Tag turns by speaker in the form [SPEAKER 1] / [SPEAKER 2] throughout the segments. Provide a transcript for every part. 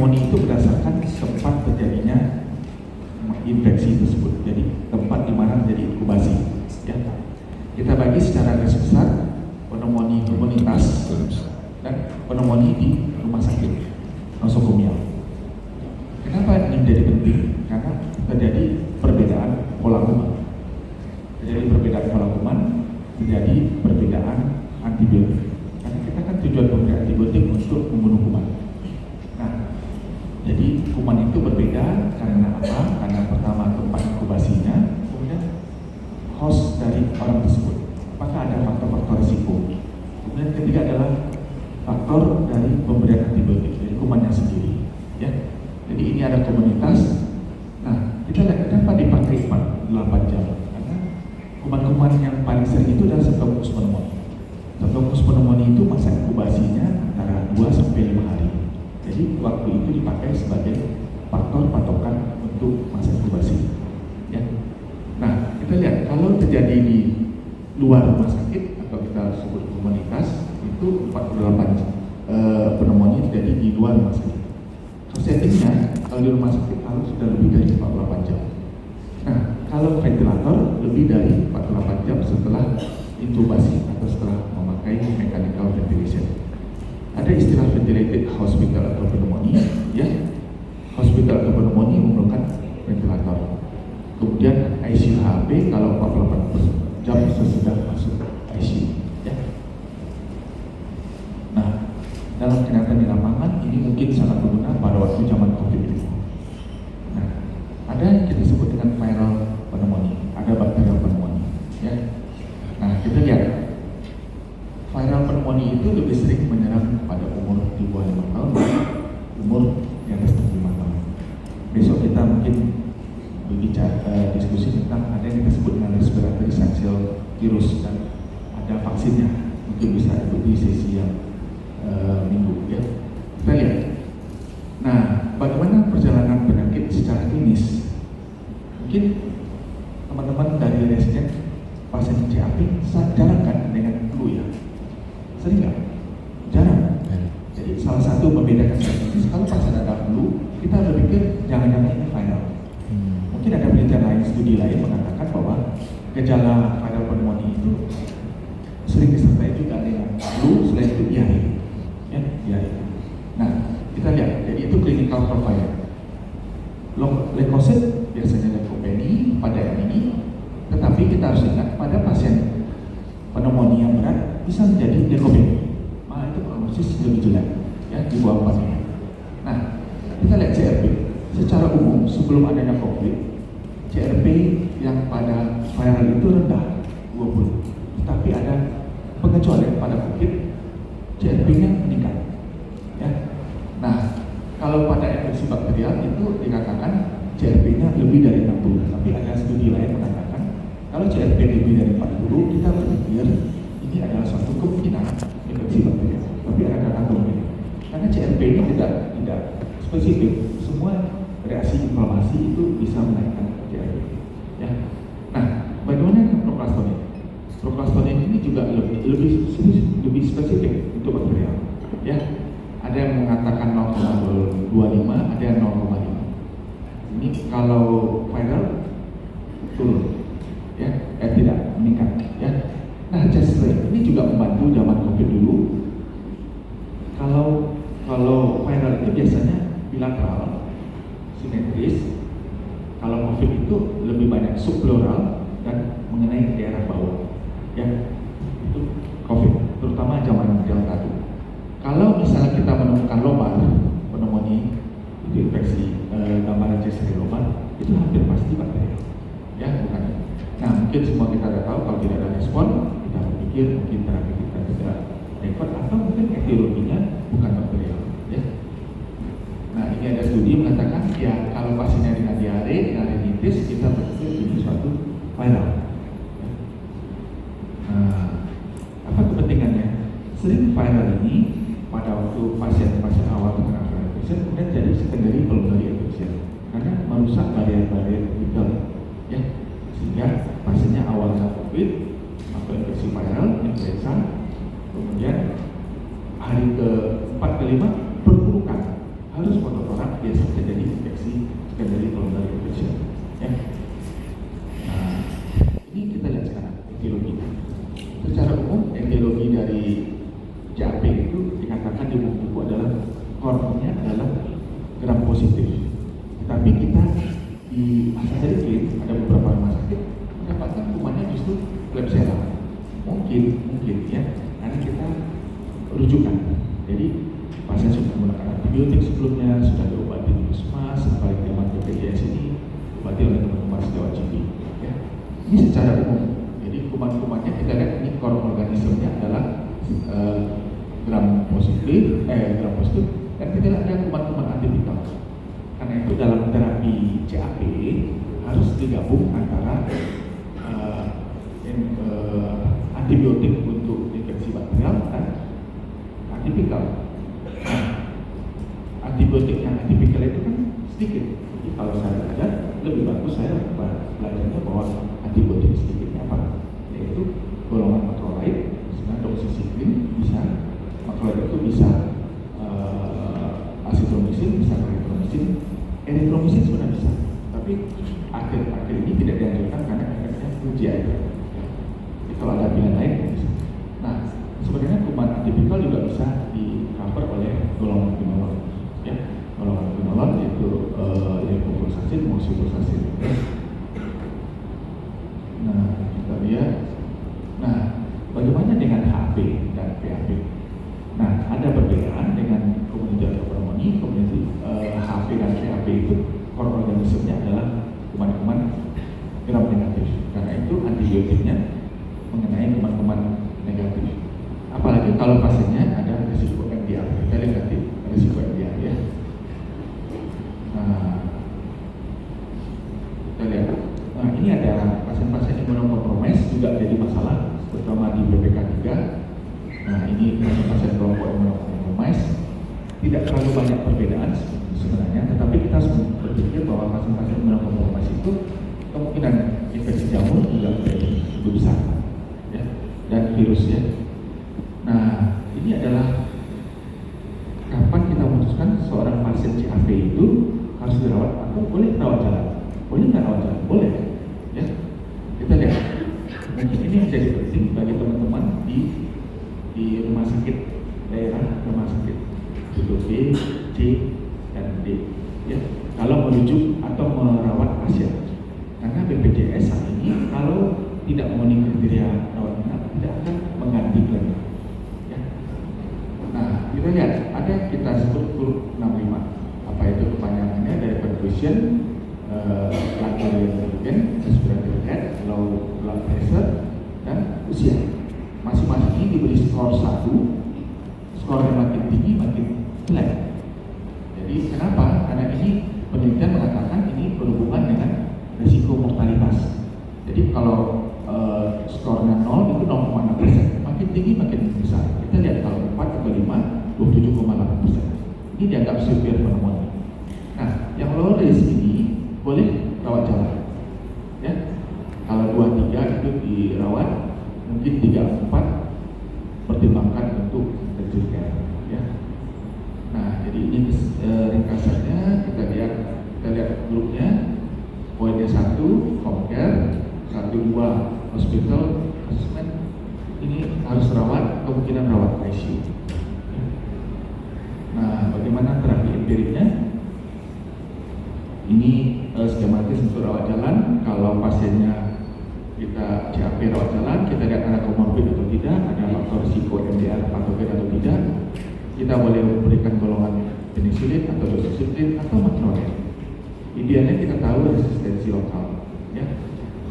[SPEAKER 1] pneumonia itu berdasarkan tempat terjadinya infeksi tersebut. Jadi tempat di mana terjadi inkubasi. Ya. Kita bagi secara garis besar pneumonia komunitas dan pneumonia di rumah sakit nosokomial. Kenapa ini menjadi penting? Karena terjadi perbedaan pola kuman. Terjadi perbedaan pola kuman, terjadi perbedaan antibiotik. Karena kita kan tujuan pemberian antibiotik untuk membunuh kuman. Nah, jadi kuman itu berbeda karena apa? Karena pertama tempat inkubasinya, kemudian host dari orang tersebut. Apakah ada faktor-faktor risiko? Kemudian ketiga adalah faktor dari pemberian antibiotik dari kumannya sendiri. Ya, jadi ini ada komunitas. Nah, kita lihat kenapa dipakai 48 jam? Karena kuman-kuman yang paling sering itu adalah Streptococcus pneumoniae. Streptococcus pneumoniae itu masa inkubasinya antara 2 sampai 5 hari. Jadi waktu itu dipakai sebagai faktor patokan untuk masa inkubasi. Ya. Nah, kita lihat kalau terjadi di luar rumah sakit atau kita sebut komunitas itu 48 pneumonia terjadi di luar rumah sakit. Settingnya kalau di rumah sakit harus sudah lebih dari 48 jam. Nah, kalau ventilator lebih dari 48 jam setelah intubasi atau setelah memakai mechanical ventilation. Ada istilah ventilated hospital atau pneumonia, ya. Hospital atau pneumonia memerlukan ventilator. Kemudian ICU HAP kalau 48 jam sesudah masuk ICU, ya. Nah, dalam kenyataan di lapangan ini mungkin sangat berguna pada waktu zaman COVID ini. Nah, ada yang kita sebut dengan viral pneumonia, ada bakterial pneumonia, ya. Nah, kita lihat viral pneumonia itu lebih sering menyerang pada umur di bawah 5 tahun, umur di atas 65 tahun. Besok kita mungkin berbicara diskusi tentang ada yang kita sebut dengan respiratory syncytial virus dan ada vaksinnya. Mungkin bisa ikuti sesi yang minggu, ya. Kita lihat. Nah, bagaimana perjalanan penyakit secara klinis? Mungkin teman-teman dari residen pasien CAP jarang kan dengan flu, ya? Sering nggak? Jarang. Jadi salah satu membedakan klinis kalau pasien ada flu, kita berpikir jangan-jangan ini viral. Mungkin ada penelitian lain, studi lain mengatakan bahwa gejala viral pneumonia itu sering disertai juga dengan flu, selain itu diare. Ya, diare. Nah, kita lihat, jadi itu clinical profile. Leukosit biasanya leukopenia pada yang ini, tetapi kita harus ingat pada pasien pneumonia berat bisa menjadi leukopenia. Malah itu prognosis lebih jelek, ya, di bawah 4. Nah, kita lihat CRP. Secara umum sebelum adanya COVID, CRP yang pada viral itu rendah 20, tetapi ada pengecualian pada COVID, CRP-nya meningkat. Ya. Nah, kalau pada infeksi bakterial itu dikatakan CRP-nya lebih dari 60, tapi ada studi lain mengatakan kalau CRP lebih dari 40, kita berpikir ini adalah suatu kemungkinan infeksi bakterial. Tapi ada kata kemungkinan, karena CRP ini tidak spesifik, semua reaksi inflamasi itu bisa menaikkan CRP. Ya. Nah, bagaimana dengan proplastonin? Proplastonin ini juga lebih spesifik untuk bakterial. Ya, ada yang mengatakan 0,25, ada yang 0,5. Ini kalau viral turun, ya, tidak meningkat. Ya. Nah, chest rate ini juga membantu zaman COVID dulu. Kalau viral itu biasanya bilateral, simetris. Kalau COVID itu lebih banyak subpleural dan mengenai daerah bawah. Ya, itu COVID, terutama zaman Delta. Kalau misalnya kita menemukan lobar pneumonia, itu infeksi gambaran chest lobar, itu hampir pasti bakteri. Ya, bukan. Nah, mungkin semua kita sudah tahu kalau tidak ada respon, kita berpikir mungkin terapi kita tidak dapat atau mungkin etiologinya bukan bakterial. Ya. Nah, ini ada studi mengatakan ya kalau pasiennya dengan diare, dengan rinitis, kita berpikir ini suatu viral. Nah, apa kepentingannya? Sering viral ini pada waktu pasien-pasien awal terkena viral infection kemudian jadi secondary pulmonary infection karena merusak barrier-barrier vital, ya, sehingga pasiennya awalnya COVID atau infeksi viral, influenza, kemudian hari ke-4 ke-5 perburukan harus fototorax secara umum etiologi dari CAP itu dikatakan di buku adalah kornya adalah gram positif. Tetapi kita di masa sedikit ada beberapa rumah sakit mendapatkan kumannya justru Klebsiella. Mungkin ya, karena kita rujukan. Jadi pasien sudah menggunakan antibiotik sebelumnya, sudah diobati di puskesmas, apalagi zaman BPJS ini diobati oleh teman-teman sejawat GP. Ya. Ini secara umum. Jadi kuman-kumannya kita lihat ini core organismenya adalah gram positif, dan kita lihat ada kuman-kuman atipikal. Karena itu dalam terapi CAP harus digabung antara antibiotik untuk infeksi bakterial dan atipikal. Antibiotik yang atipikal itu kan sedikit. Jadi kalau saya belajar lebih bagus saya belajarnya bahwa antibiotik sedikitnya apa? Yaitu golongan makrolid, sebenarnya doxycycline bisa, makrolid itu bisa asitromisin, bisa erythromycin sebenarnya bisa. Tapi akhir-akhir ini tidak dianjurkan karena efeknya ujian. Jadi kalau ada pilihan lain bisa. Nah, sebenarnya kuman atipikal juga bisa di-cover oleh golongan quinolone. Ya, golongan quinolone yaitu levofloxacin, moxifloxacin. Nah, kita lihat. Nah, bagaimana dengan HP dan PAP? Nah, ada perbedaan dengan komunitas pneumonia, komunitas HP dan PAP itu core organismenya adalah kuman-kuman gram negatif. Karena itu antibiotiknya mengenai kuman-kuman negatif. Apalagi kalau pasiennya ada risiko MDR, kita lihat nanti risiko MDR ya. Nah, kita lihat. Nah, ini ada pasien-pasien imunokompromis juga jadi masalah, terutama di BPK 3. Nah, ini pasien-pasien kelompok imunokompromis tidak terlalu banyak perbedaan sebenarnya, tetapi kita harus berpikir bahwa pasien-pasien imunokompromis itu kemungkinan infeksi jamur juga lebih besar, ya, dan virus ya. Nah, ini adalah kapan kita memutuskan seorang pasien CAP itu harus dirawat atau boleh rawat jalan? Boleh nggak rawat jalan? Boleh, ya. Kita lihat. Mungkin ini menjadi penting bagi teman-teman di rumah sakit daerah, rumah sakit tipe B, C, dan D. Ya, kalau merujuk atau merawat pasien, karena BPJS saat ini kalau tidak memenuhi kriteria rawat inap tidak akan mengganti klaim. Ya. Nah, kita lihat ada kita sebut grup 65. Apa itu kepanjangannya dari perfusion, laboratorium, respiratory rate, low blood pressure, dan usia. Masing-masing ini diberi skor 1. Skornya makin tinggi makin jelek. Jadi kenapa? Karena ini penelitian mengatakan ini berhubungan dengan risiko mortalitas. Jadi kalau skornya 0 itu 0,6%, makin tinggi makin besar. Kita lihat kalau 4 atau 5, 27,8%. Ini dianggap severe pneumonia. Nah, yang low risk ini boleh rawat jalan. Ya, kalau 2-3 itu dirawat, mungkin 3-4 pertimbangkan untuk intensive care. Ya. Nah, jadi ini ringkasannya kita lihat grupnya. Poinnya 1 home care, 1-2 hospital assessment. Ini harus rawat, kemungkinan rawat ICU. Ya. Nah, bagaimana terapi empiriknya? Ini skematis untuk rawat jalan. Kalau pasiennya kita CAP rawat jalan, kita lihat ada komorbid atau tidak, ada faktor risiko MDR patogen atau tidak. Kita boleh memberikan golongan penisilin atau doxycycline atau makrolid. Idealnya kita tahu resistensi lokal. Ya.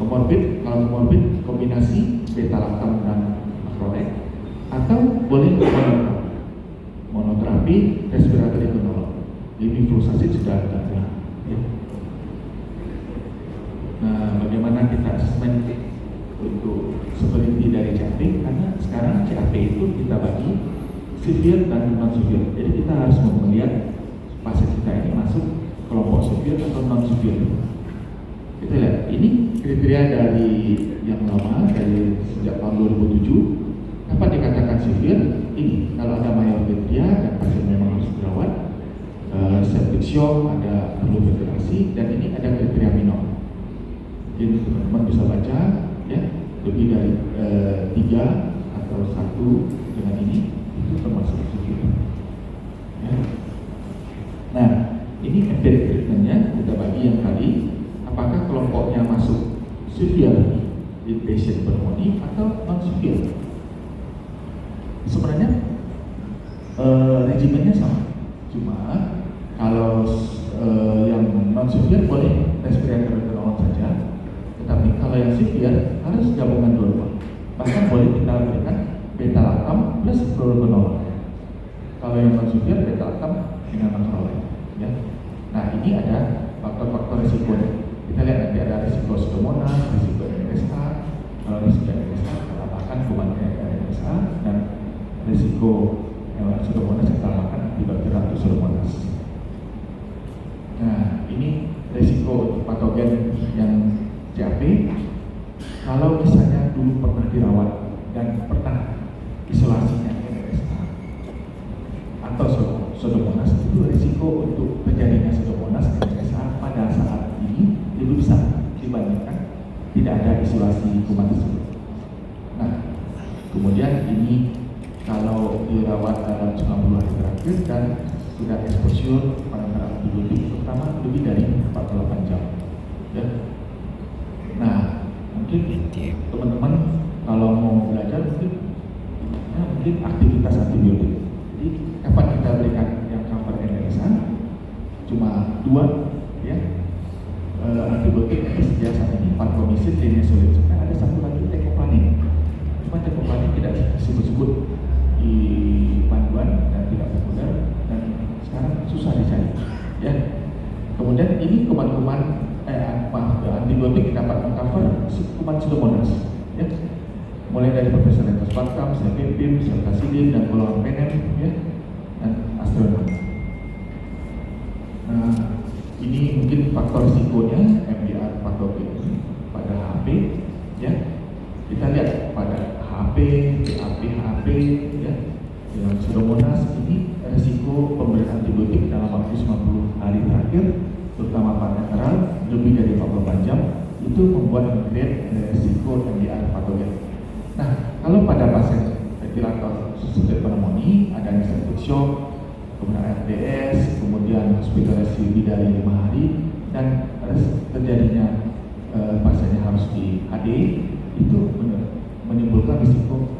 [SPEAKER 1] Komorbid, kalau komorbid kombinasi beta-lactam dan makrolid, atau boleh monoterapi respiratory quinolone. Levofloxacin sudah ada. Ya. Nah, bagaimana kita asesmen untuk severity dari CAP? Karena sekarang CAP itu kita bagi severe dan non severe. Jadi kita harus melihat pasien kita ini masuk kelompok severe atau non severe. Kita lihat ini kriteria dari yang lama, dari sejak tahun 2007. Dapat dikatakan severe ini kalau ada myopatria dan pasien memang harus dirawat, septic shock, ada perlu ventilasi, dan ini ada kriteria minor. Jadi teman-teman bisa baca ya, lebih dari 3 kalau satu dengan ini itu termasuk severe. Ya. Nah, ini empiric treatmentnya kita bagi yang tadi, apakah kelompoknya masuk severe inpatient pneumonia atau non severe. Sebenarnya regimennya sama, cuma kalau yang non severe boleh respiratory prolong saja, tetapi kalau yang severe harus gabungan dua-dua. Bahkan boleh kita berikan beta-lactam plus fluoroquinolone. Kalau yang non severe beta-lactam dengan macrolide. Ya. Nah, ini ada faktor-faktor risikonya. Kita lihat nanti ada risiko pseudomonas, risiko MRSA. Kalau risiko MRSA kita tambahkan kuman MRSA, dan risiko pseudomonas kita tambahkan antibakterial atau pseudomonas. Nah, ini risiko patogen yang CAP. Kalau misalnya dulu pernah dirawat dan pernah isolasinya MRSA atau pseudomonas, itu risiko untuk terjadinya pseudomonas MRSA pada saat ini lebih besar dibandingkan tidak ada isolasi kuman tersebut. Nah, kemudian ini kalau dirawat dalam 90 hari terakhir dan sudah exposure pada antibiotik terutama lebih dari 48 jam. Ya. Nah, mungkin teman-teman kalau mau belajar mungkin aktivitas antibiotik. Jadi kapan kita berikan yang cover MRSA? Cuma 2 ya. Antibiotik biasanya ini vancomycin, linezolid. Ada satu lagi tecoplanib. Cuma tecoplanib tidak disebut-sebut di panduan dan tidak populer dan sekarang susah dicari. Ya. Kemudian ini kuman-kuman antibiotik dapat mengcover kuman pseudomonas. Ya. Mulai dari Profesor Entospatram, Cefepime, Ceftasidin, dan Colorampenem, ya, dan Astronam. Nah, ini mungkin faktor risikonya MDR patogen pada HP, ya. Kita lihat pada HP, PAP, ya, dengan pseudomonas ini risiko pemberian antibiotik dalam waktu 90 hari terakhir, terutama parenteral lebih dari 44 jam, itu membuat menggraded risiko MDR patogen. Nah, kalau pada pasien ventilator suspek pneumonia, adanya septic shock, kemudian RDS, kemudian hospitalisasi lebih dari 5 hari, dan terjadinya pasiennya harus di AD, itu menimbulkan risiko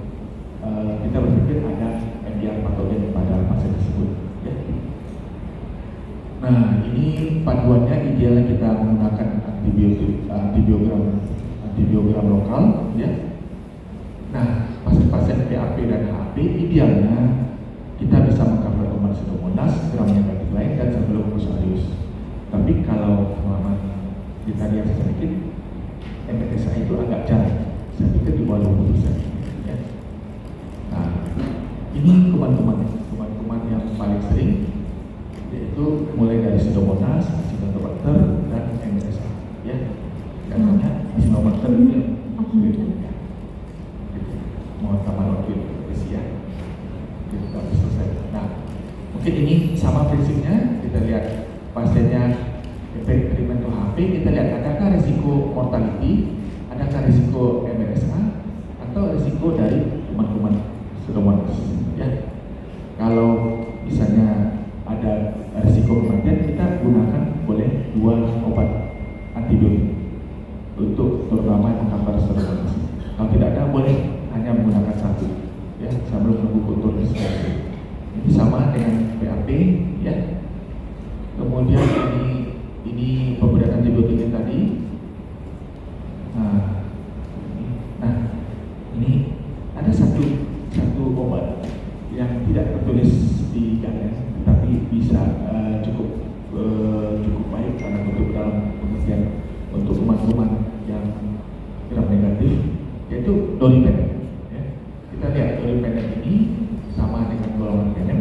[SPEAKER 1] kita berpikir ada MDR patogen pada pasien tersebut. Ya. Nah, ini panduannya idealnya kita menggunakan antibiogram lokal, ya. Nah, pasien-pasien PAP dan HP idealnya kita bisa mengcover kuman pseudomonas, gram negatif lain, dan Staphylococcus aureus. Tapi kalau kita lihat sedikit, MRSA itu agak jarang. Saya pikir di bawah 20%. Ya. Nah, ini kuman-kuman yang paling sering, yaitu mulai dari pseudomonas, Acinetobacter, dan MRSA. Ya, contohnya Acinetobacter ini mau tambah lagi ya. Kita selesai. Nah, mungkin ini sama prinsipnya. Kita lihat pasiennya empiric treatment untuk HP, kita lihat adakah risiko mortality, adakah risiko MRSA, atau risiko dari kuman-kuman pseudomonas. Ya, kalau misalnya ada risiko kematian, kita gunakan boleh 2 obat antibiotik untuk terutama mengcover pseudomonas. Kalau tidak ada, boleh hanya menggunakan 1, ya, sambil menunggu kultur diskresi. Ini sama dengan PAP, ya. Kemudian ini pemberian antibiotiknya tadi. Nah, ini ada satu obat yang tidak tertulis di guideline, tetapi bisa cukup baik karena untuk dalam pengertian untuk kuman-kuman yang gram negatif, yaitu dolipen. Kita lihat dolipen ini sama dengan golongan penem,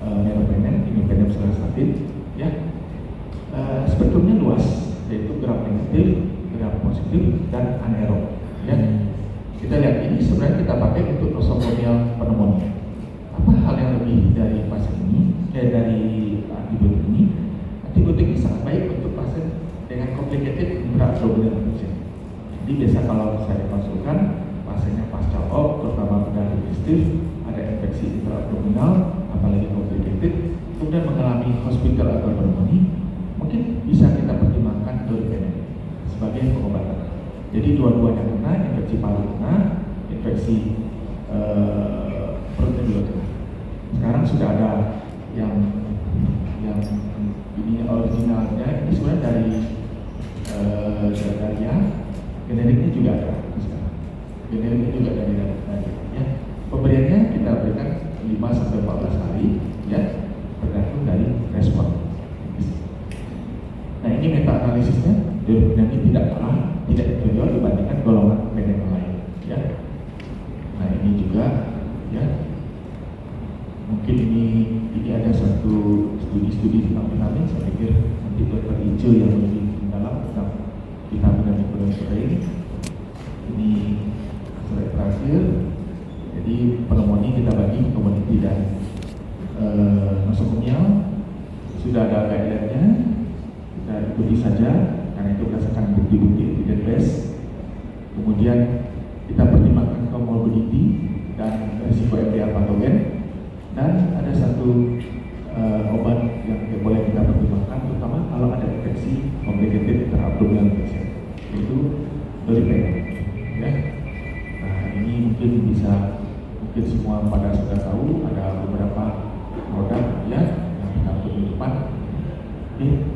[SPEAKER 1] meropenem, imipenem, selestatin, ya. Spektrumnya luas, yaitu gram negatif, gram positif, dan anaerob. Ya. Kita lihat ini sebenarnya kita pakai untuk nosocomial pneumonia. Apa hal yang lebih dari pasien ini, dari antibiotik ini? Antibiotik ini sangat baik untuk pasien dengan complicated intra-abdominal infection. Jadi biasa kalau saya konsulkan pasiennya pasca op, terutama pada positif, ada infeksi intraabdominal, apalagi complicated, kemudian mengalami hospital atau pneumonia, mungkin bisa kita pertimbangkan doliprane sebagai pengobatan. Jadi dua-duanya kena, infeksi paru kena, infeksi perut juga kena. Sekarang sudah ada yang ini originalnya, ini sebenarnya dari ya, generiknya juga ada. Generiknya juga dari ya. Pemberiannya kita berikan 5-14 hari, ya, tergantung dari respon. Nah, ini meta analisisnya, dan ini tidak kalah, tidak inferior dibandingkan golongan pendek lain, ya. Nah, ini juga, ya, mungkin ini ada satu studi tentang vitamin. Saya pikir nanti Dr. Ijo yang lebih dalam tentang vitamin dan mikronutrien. Ini slide terakhir. Jadi pneumonia kita bagi community dan nosokomial. Sudah ada guideline-nya, kita ikuti saja karena itu berdasarkan bukti-bukti evidence base. Kemudian kita pertimbangkan comorbidity dan risiko MDR patogen, dan ada satu obat yang boleh kita pertimbangkan, terutama kalau ada infeksi complicated intraabdominal infection, yaitu doliprane, ya. Nah, ini mungkin semua pada sudah tahu, ada beberapa produk, ya, yang kita untuk di depan. Oke.